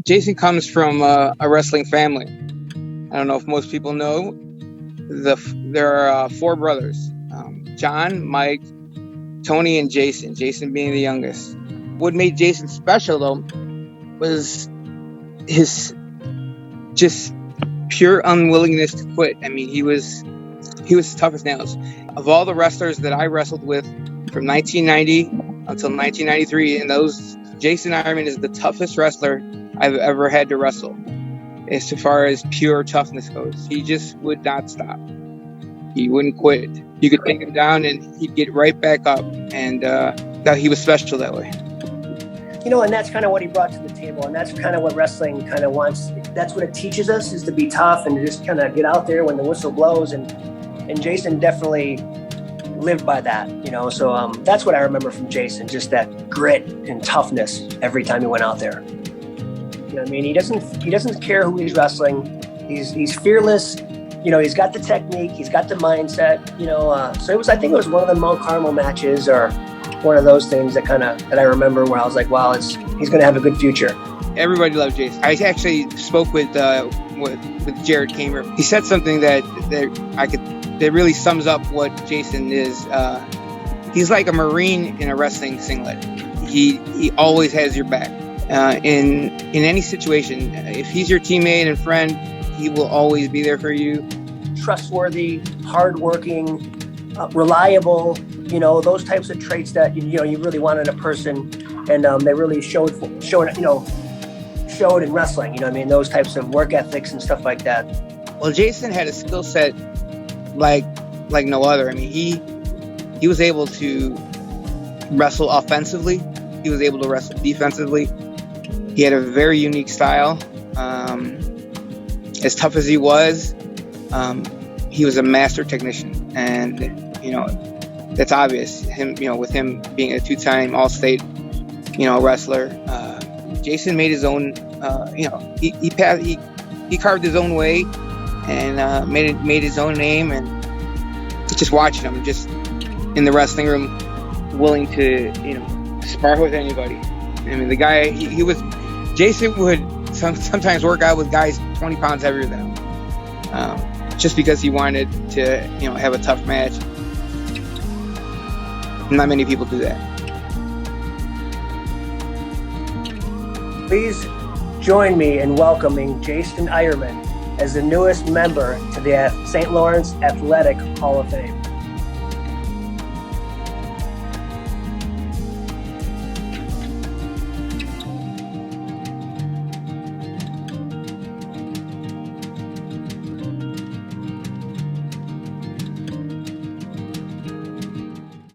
Jason comes from a wrestling family. I don't know if most people know. There are four brothers: John, Mike, Tony, and Jason. Jason being the youngest. What made Jason special, though, was his just pure unwillingness to quit. I mean, he was tough as nails. Of all the wrestlers that I wrestled with from 1990 until 1993, and Jason Eierman is the toughest wrestler I've ever had to wrestle. As far as pure toughness goes, he just would not stop. He wouldn't quit. You could take him down and he'd get right back up. And he was special that way. And that's kind of what he brought to the table. And that's kind of what wrestling kind of wants. That's what it teaches us, is to be tough and to just kind of get out there when the whistle blows. And Jason definitely lived by that, So that's what I remember from Jason, just that grit and toughness every time he went out there. I mean, he doesn't care who he's wrestling. He's fearless. He's got the technique. He's got the mindset. So I think it was one of the Mount Carmel matches, or one of those things that I remember where I was like, wow, he's going to have a good future. Everybody loved Jason. I actually spoke with Jared Kamer. He said something that really sums up what Jason is. He's like a Marine in a wrestling singlet. He always has your back. In any situation, if he's your teammate and friend, he will always be there for you. Trustworthy, hardworking, reliable, those types of traits that you really want in a person, and they really showed in wrestling. Those types of work ethics and stuff like that. Well, Jason had a skill set like no other. I mean, he was able to wrestle offensively. He was able to wrestle defensively. He had a very unique style. As tough as he was a master technician, and that's obvious. With him being a two-time All-State, wrestler, Jason made his own. He carved his own way and made his own name. And just watching him, just in the wrestling room, willing to spar with anybody. I mean, the guy Jason would sometimes work out with guys 20 pounds heavier than him, just because he wanted to, have a tough match. Not many people do that. Please join me in welcoming Jason Eierman as the newest member to the St. Lawrence Athletic Hall of Fame.